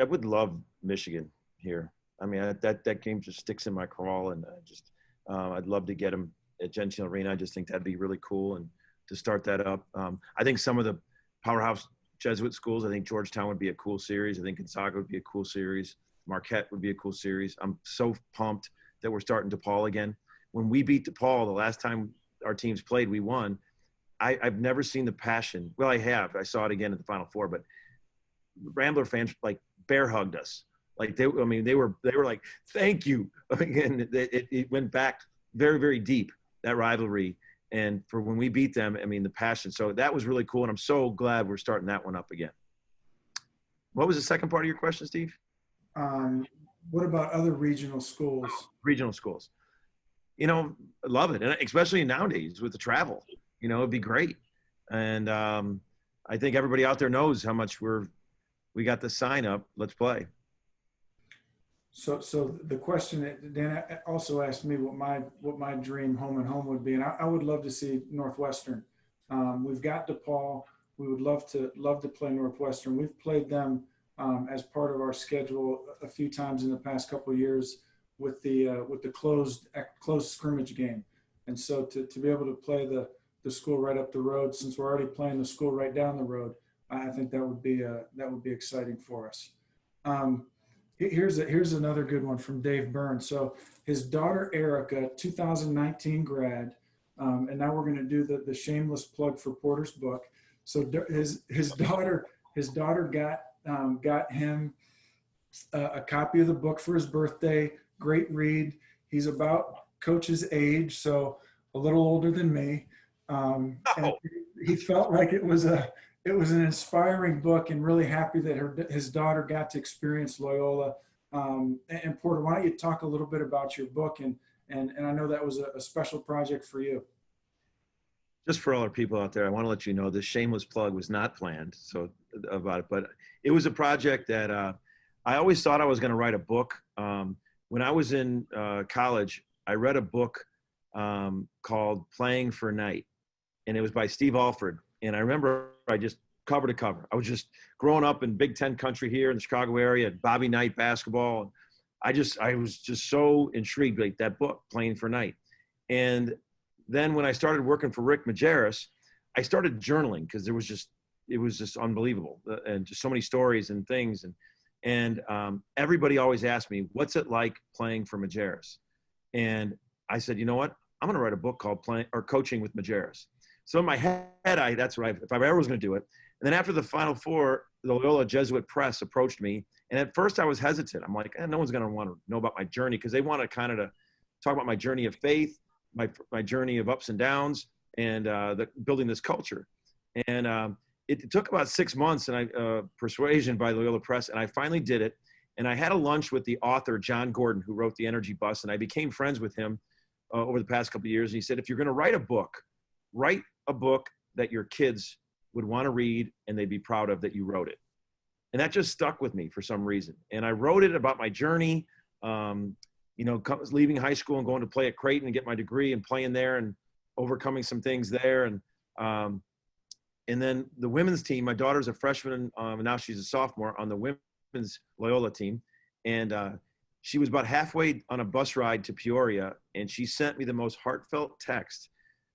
would love Michigan here. I mean, that game just sticks in my craw, and I'd love to get them at Gentile Arena. I just think that'd be really cool, and to start that up. I think some of the powerhouse Jesuit schools, I think Georgetown would be a cool series. I think Gonzaga would be a cool series. Marquette would be a cool series. I'm so pumped that we're starting DePaul again. When we beat DePaul, the last time our teams played, we won. I've never seen the passion. Well, I have. I saw it again at the Final Four, but Rambler fans like bear hugged us. Like they were like, thank you. And it went back very, very deep, that rivalry. And for when we beat them, I mean, the passion. So that was really cool. And I'm so glad we're starting that one up again. What was the second part of your question, Steve? What about other regional schools? Regional schools. I love it. And especially nowadays with the travel, it'd be great. And I think everybody out there knows how much we got the sign up. Let's play. So the question that Dan also asked me what my dream home and home would be, and I would love to see Northwestern. We've got DePaul. We would love to play Northwestern. We've played them as part of our schedule a few times in the past couple of years with the closed scrimmage game, and so to be able to play the school right up the road, since we're already playing the school right down the road, I think that would be exciting for us. Here's another good one from Dave Byrne. So his daughter Erica, 2019 grad, and now we're going to do the shameless plug for Porter's book. So his daughter got him a copy of the book for his birthday. Great read. He's about Coach's age, so a little older than me. And he felt like it was an inspiring book, and really happy that his daughter got to experience Loyola. And Porter, why don't you talk a little bit about your book, and I know that was a special project for you. Just for all our people out there, I want to let you know this shameless plug was not planned about it, but it was a project that I always thought I was going to write a book. When I was in college, I read a book called Playing for Night. And it was by Steve Alford. And I remember I just cover to cover. I was just growing up in Big Ten country here in the Chicago area, Bobby Knight basketball. I was just so intrigued, like that book, Playing for Night. And then when I started working for Rick Majerus, I started journaling because it was just unbelievable, and just so many stories and things. And everybody always asked me, what's it like playing for Majerus? And I said, you know what? I'm going to write a book called Coaching with Majerus. So in my head, that's right. If I ever was going to do it. And then after the Final Four, the Loyola Jesuit Press approached me. And at first I was hesitant. I'm like, no one's going to want to know about my journey, because they want to kind of talk about my journey of faith, my journey of ups and downs, and building this culture. And it took about 6 months, and persuasion by Loyola Press, and I finally did it. And I had a lunch with the author, John Gordon, who wrote The Energy Bus, and I became friends with him over the past couple of years. And he said, if you're going to write a book that your kids would want to read and they'd be proud of that you wrote it. And that just stuck with me for some reason. And I wrote it about my journey, leaving high school and going to play at Creighton and get my degree and playing there and overcoming some things there. And then the women's team, my daughter's a freshman, and now she's a sophomore on the women's Loyola team. And she was about halfway on a bus ride to Peoria, and she sent me the most heartfelt text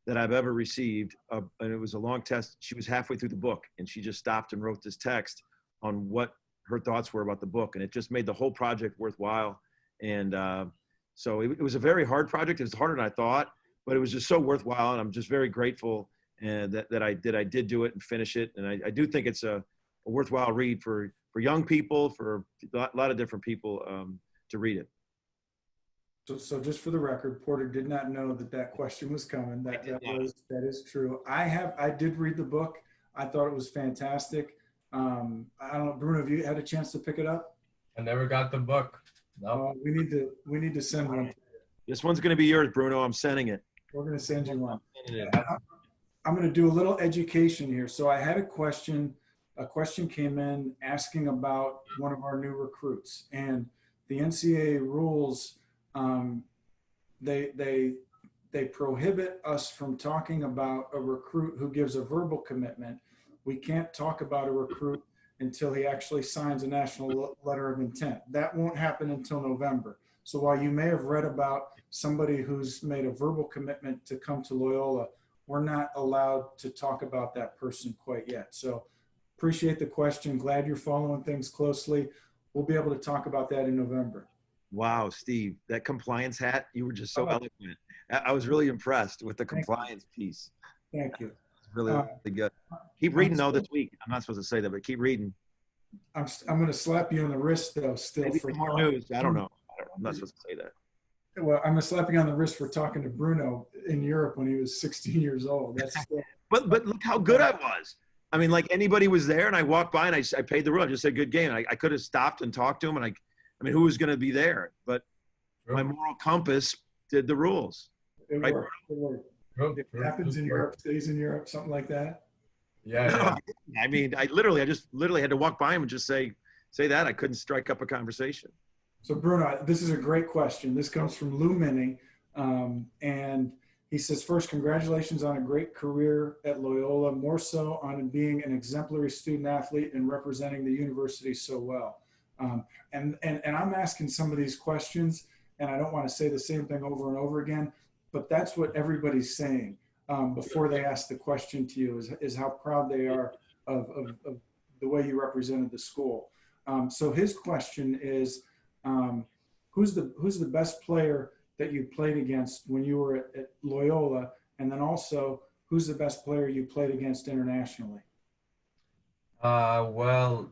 that I've ever received. And it was a long text. She was halfway through the book, and she just stopped and wrote this text on what her thoughts were about the book. And it just made the whole project worthwhile. And so it was a very hard project. It was harder than I thought, but it was just so worthwhile. And I'm just very grateful that I did do it and finish it. And I do think it's a worthwhile read for young people, for a lot of different people to read it. So just for the record, Porter did not know that question was coming. That is true. I did read the book. I thought it was fantastic. I don't know, Bruno, have you had a chance to pick it up? I never got the book. No. We need to send one. This one's going to be yours, Bruno. I'm sending it. We're going to send you one. I'm going to do a little education here. So I had a question. A question came in asking about one of our new recruits, and the NCAA rules. They prohibit us from talking about a recruit who gives a verbal commitment. We can't talk about a recruit until he actually signs a national letter of intent. That won't happen until November. So while you may have read about somebody who's made a verbal commitment to come to Loyola, we're not allowed to talk about that person quite yet. So appreciate the question. Glad you're following things closely. We'll be able to talk about that in November. Wow, Steve, that compliance hat, you were just so eloquent. I was really impressed with the compliance piece. Thank you. It's really good. Keep reading though this week. I'm not supposed to say that, but keep reading. I'm going to slap you on the wrist though. Still, maybe for more news. I don't know. I'm not supposed to say that. Well, I'm going to slap you on the wrist for talking to Bruno in Europe when he was 16 years old. That's but look how good I was. I mean, like anybody was there, and I walked by and I paid the rule. I just said good game. I could have stopped and talked to him, and I mean, who was going to be there? But my moral compass did the rules. It right? worked. It worked. It happens in Europe, stays in Europe, something like that. Yeah. No, I mean, I just literally had to walk by him and just say that. I couldn't strike up a conversation. So Bruno, this is a great question. This comes from Lou Minnie, and he says, first, congratulations on a great career at Loyola, more so on being an exemplary student athlete and representing the university so well. And I'm asking some of these questions, and I don't want to say the same thing over and over again, but that's what everybody's saying before they ask the question to you is how proud they are of the way you represented the school. So his question is, who's the best player that you played against when you were at Loyola, and then also who's the best player you played against internationally? Well,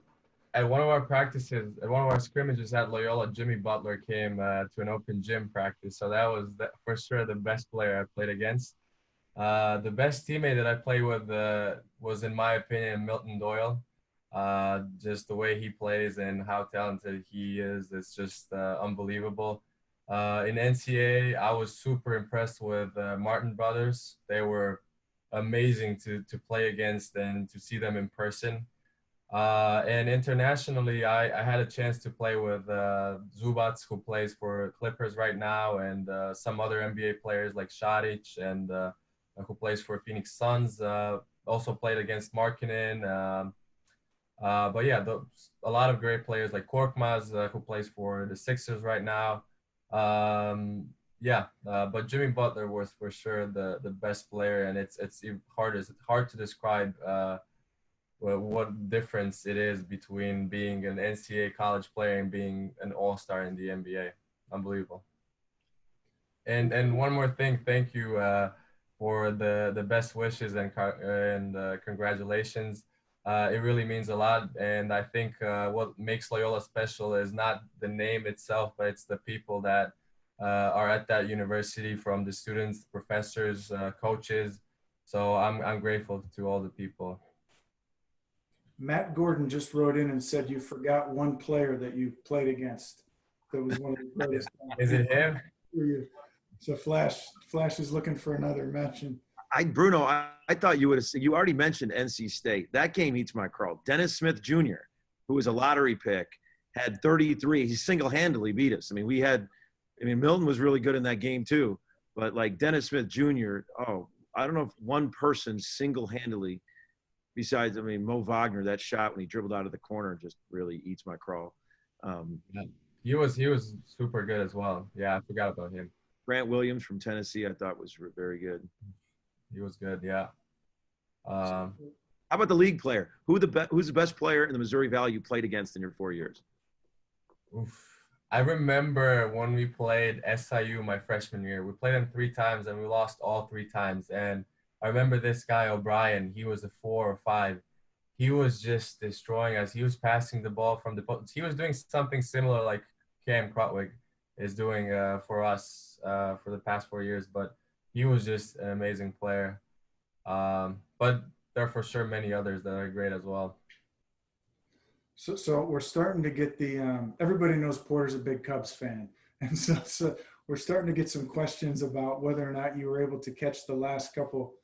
at one of our practices, at one of our scrimmages at Loyola, Jimmy Butler came to an open gym practice. So that was for sure the best player I played against. The best teammate that I played with was, in my opinion, Milton Doyle. Just the way he plays and how talented he is, it's just unbelievable. In NCAA, I was super impressed with Martin brothers. They were amazing to play against and to see them in person. And internationally, I had a chance to play with Zubac, who plays for Clippers right now, and some other NBA players like Šarić, and who plays for Phoenix Suns. Also played against Markkanen. But yeah, a lot of great players like Korkmaz, who plays for the Sixers right now. But Jimmy Butler was for sure the best player, and it's hard to describe what difference it is between being an NCAA college player and being an all-star in the NBA. Unbelievable. And one more thing, thank you for the best wishes and congratulations. It really means a lot, and I think what makes Loyola special is not the name itself, but it's the people that are at that university, from the students, professors, coaches. So I'm grateful to all the people. Matt Gordon just wrote in and said you forgot one player that you played against that was one of the greatest. Is it him? So Flash is looking for another mention. Bruno, I thought you would have said, you already mentioned NC State. That game eats my crawl. Dennis Smith Jr., who was a lottery pick, had 33. He single-handedly beat us. Milton was really good in that game too, but like Dennis Smith Jr., I don't know if one person single-handedly, besides, Mo Wagner, that shot when he dribbled out of the corner just really eats my crawl. He was super good as well. Yeah, I forgot about him. Grant Williams from Tennessee, I thought was very good. He was good, yeah. How about the league player? Who's the best player in the Missouri Valley you played against in your 4 years? Oof. I remember when we played SIU my freshman year. We played them 3 times and we lost all 3 times. And I remember this guy, O'Brien, he was a 4 or 5. He was just destroying us. He was passing the ball from the – he was doing something similar like Cam Crutwig is doing for us for the past 4 years. But he was just an amazing player. But there are for sure many others that are great as well. So we're starting to get everybody knows Porter's a big Cubs fan. And so we're starting to get some questions about whether or not you were able to catch the last couple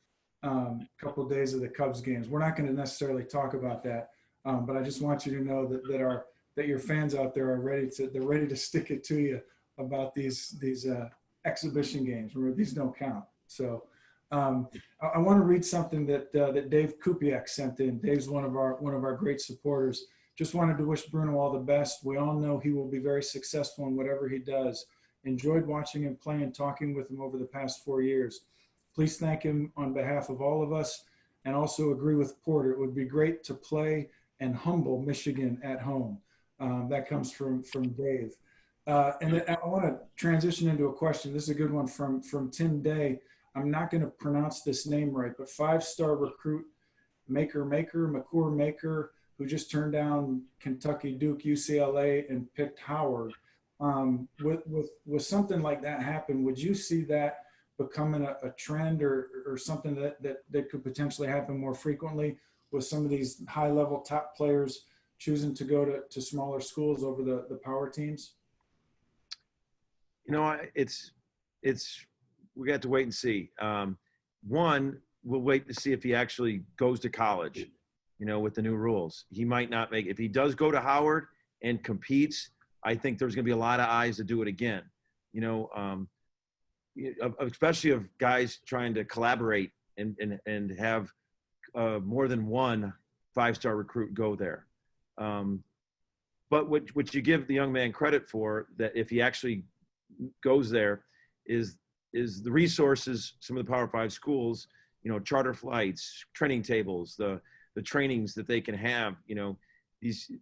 days of the Cubs games. We're not going to necessarily talk about that, but I just want you to know that your fans out there are ready to stick it to you about these exhibition games where these don't count. So I want to read something that Dave Kupiak sent in. Dave's one of our great supporters. Just wanted to wish Bruno all the best. We all know he will be very successful in whatever he does. Enjoyed watching him play and talking with him over the past 4 years. Please thank him on behalf of all of us, and also agree with Porter. It would be great to play and humble Michigan at home. That comes from Dave. And then I want to transition into a question. This is a good one from Tim Day. I'm not going to pronounce this name right, but 5-star recruit McCour Maker, who just turned down Kentucky, Duke, UCLA, and picked Howard. With something like that happen, would you see that becoming a trend or something that could potentially happen more frequently with some of these high-level top players choosing to go to smaller schools over the power teams? It's we got to wait and see. One, we'll wait to see if he actually goes to college, with the new rules. He might not make – if he does go to Howard and competes, I think there's going to be a lot of eyes to do it again, especially of guys trying to collaborate and have more than one 5-star recruit go there. But what you give the young man credit for, that if he actually goes there, is the resources, some of the Power 5 schools, charter flights, training tables, the trainings that they can have,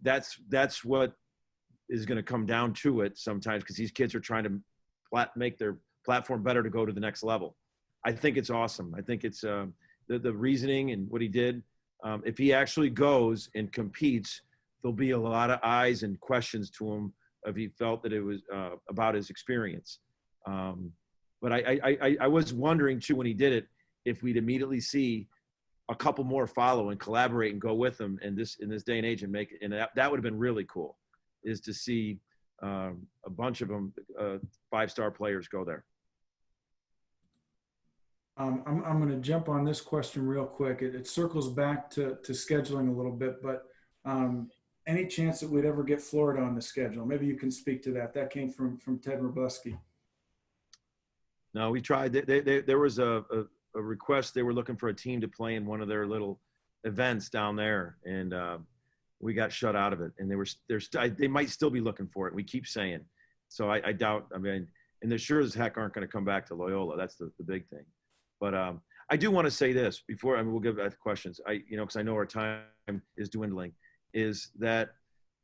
that's what is going to come down to it sometimes, because these kids are trying to make their platform better to go to the next level. I think it's awesome. I think it's the reasoning and what he did. If he actually goes and competes, there'll be a lot of eyes and questions to him if he felt that it was about his experience. But I was wondering too, when he did it, if we'd immediately see a couple more follow and collaborate and go with him in this day and age and make it. And that would have been really cool, is to see a bunch of them 5-star players go there. I'm going to jump on this question real quick. It circles back to scheduling a little bit, but Any chance that we'd ever get Florida on the schedule? Maybe you can speak to that. That came from Ted Robusky. No, we tried. There was a request. They were looking for a team to play in one of their little events down there, and we got shut out of it. And they might still be looking for it. We keep saying. So I doubt. I mean, and they sure as heck aren't going to come back to Loyola. That's the big thing. But I do want to say this before. I mean, we'll get back to questions. Because I know our time is dwindling. Is that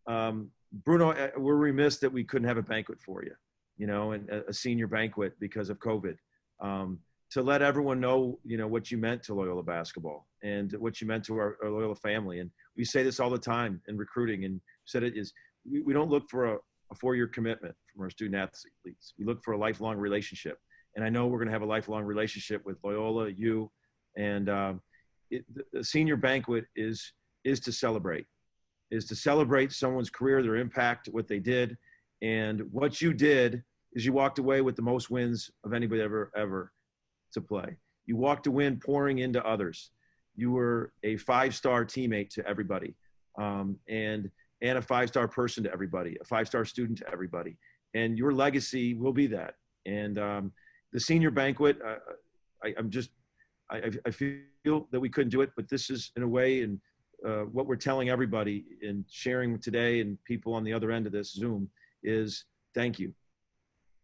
Bruno? We're remiss that we couldn't have a banquet for you. And a senior banquet because of COVID, to let everyone know, what you meant to Loyola basketball and what you meant to our Loyola family. And we say this all the time in recruiting, and said it is, we don't look for a 4-year commitment from our student athletes. We look for a lifelong relationship. And I know we're going to have a lifelong relationship with Loyola, you, and the senior banquet is to celebrate someone's career, their impact, what they did. And what you did is you walked away with the most wins of anybody ever to play. You walked a win pouring into others. You were a 5-star teammate to everybody, and a 5-star person to everybody, a 5-star student to everybody. And your legacy will be that. And the senior banquet, I feel that we couldn't do it, but this is in a way, and what we're telling everybody and sharing today, and people on the other end of this Zoom, is thank you.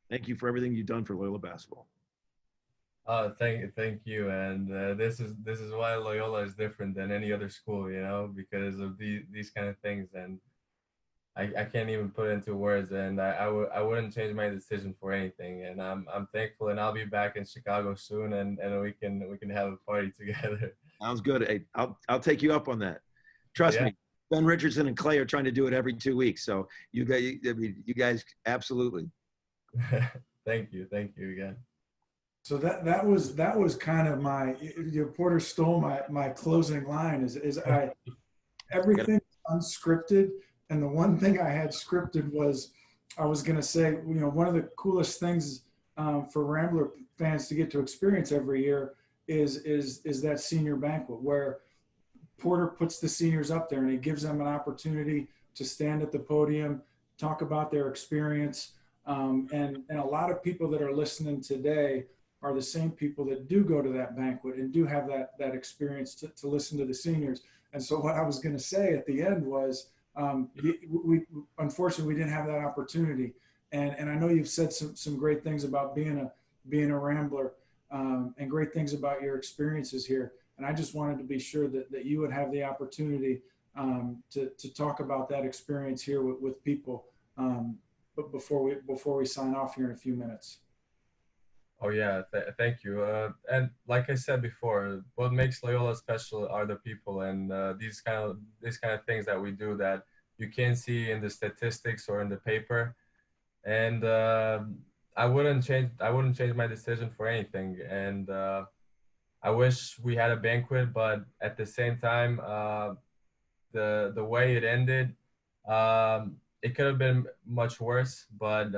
Thank you for everything you've done for Loyola basketball. Thank you. And this is why Loyola is different than any other school, because of these kind of things. And I can't even put it into words. And I wouldn't change my decision for anything. And I'm thankful, and I'll be back in Chicago soon, and we can have a party together. Sounds good. Hey, I'll take you up on that. Trust me. Ben Richardson and Clay are trying to do it every 2 weeks. So you guys absolutely. Thank you again. So that was kind of my, Porter stole my closing line is everything unscripted. And the one thing I had scripted was, I was going to say, one of the coolest things for Rambler fans to get to experience every year is that senior banquet, where Porter puts the seniors up there and he gives them an opportunity to stand at the podium, talk about their experience. And a lot of people that are listening today are the same people that do go to that banquet and do have that experience to listen to the seniors. And so what I was going to say at the end was, we unfortunately, we didn't have that opportunity. And I know you've said some great things about being a Rambler, and great things about your experiences here. And I just wanted to be sure that you would have the opportunity to talk about that experience here with people, but before we sign off here in a few minutes. Oh yeah, thank you. And like I said before, what makes Loyola special are the people, and these kind of things that we do that you can't see in the statistics or in the paper. And I wouldn't change my decision for anything. And I wish we had a banquet, but at the same time, the way it ended, it could have been much worse, but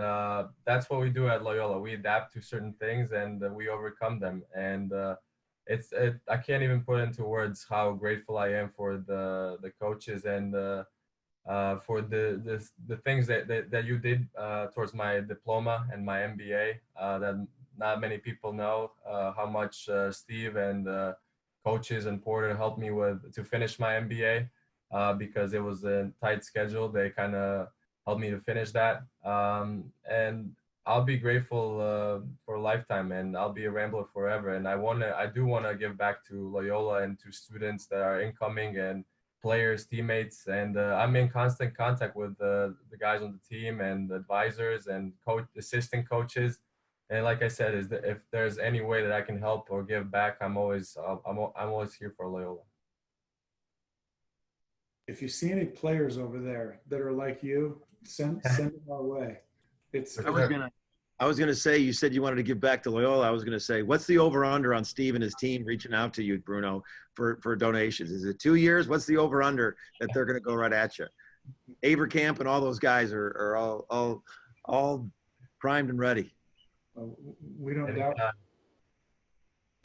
that's what we do at Loyola. We adapt to certain things, and we overcome them. And I can't even put into words how grateful I am for the coaches, and for the things that you did towards my diploma and my MBA, that not many people know how much Steve and coaches and Porter helped me to finish my MBA. Because it was a tight schedule. They kind of helped me to finish that. And I'll be grateful for a lifetime, and I'll be a Rambler forever. And I do want to give back to Loyola and to students that are incoming, and players, teammates. And I'm in constant contact with the guys on the team and advisors and assistant coaches. And like I said, if there's any way that I can help or give back, I'm always here for Loyola. If you see any players over there that are like you, send them our way. I was gonna say, you said you wanted to give back to Loyola. I was gonna say, what's the over/under on Steve and his team reaching out to you, Bruno, for donations? Is it 2 years? What's the over/under that they're gonna go right at you? Avercamp and all those guys are all primed and ready. We don't doubt.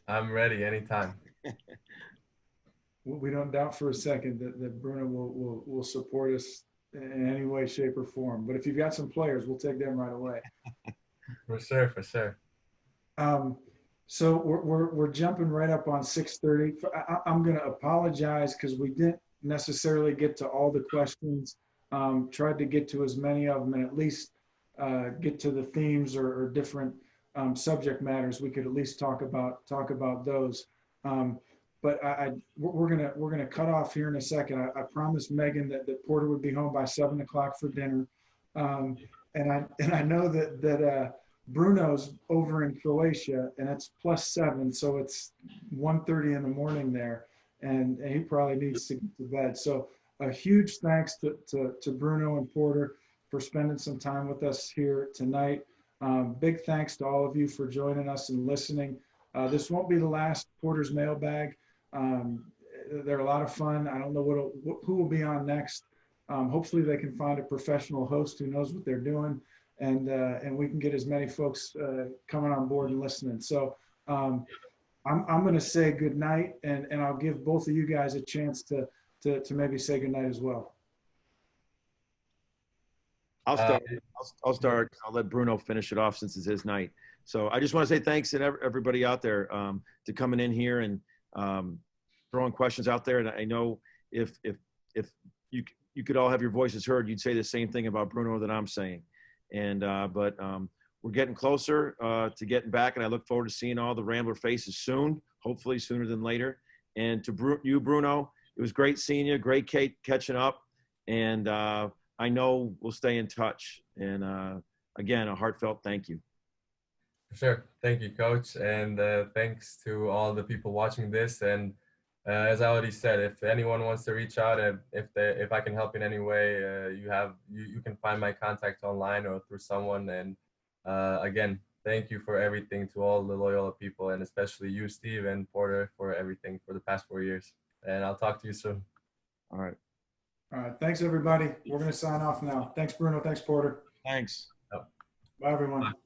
I'm ready anytime. we don't doubt for a second that Bruno will support us in any way, shape, or form. But if you've got some players, we'll take them right away. For sure, for sure. So we're jumping right up on 6:30. I'm going to apologize because we didn't necessarily get to all the questions. Tried to get to as many of them and at least get to the themes or different subject matters. We could at least talk about those. But we're gonna cut off here in a second. I promised Megan that Porter would be home by 7 o'clock for dinner, and I know that Bruno's over in Croatia and it's +7, so it's 1:30 in the morning there, and he probably needs to get to bed. So a huge thanks to Bruno and Porter for spending some time with us here tonight. Big thanks to all of you for joining us and listening. This won't be the last Porter's Mailbag. They're a lot of fun. I don't know who will be on next. Hopefully they can find a professional host who knows what they're doing, and we can get as many folks coming on board and listening. So I'm going to say good night, and I'll give both of you guys a chance to maybe say good night as well. I'll start. I'll start. I'll let Bruno finish it off since it's his night. So I just want to say thanks to everybody out there to coming in here and throwing questions out there. And I know if you could all have your voices heard, you'd say the same thing about Bruno that I'm saying. And but we're getting closer to getting back, and I look forward to seeing all the Rambler faces soon, hopefully sooner than later. And to you, Bruno, it was great seeing you. Great catching up. And I know we'll stay in touch. And again, a heartfelt thank you. Sure. Thank you, Coach. And thanks to all the people watching this. And as I already said, if anyone wants to reach out, and if I can help in any way, you can find my contact online or through someone. And again, thank you for everything to all the Loyola people, and especially you, Steve and Porter, for everything for the past 4 years. And I'll talk to you soon. All right. All right. Thanks, everybody. We're going to sign off now. Thanks, Bruno. Thanks, Porter. Thanks. Bye, everyone. Bye.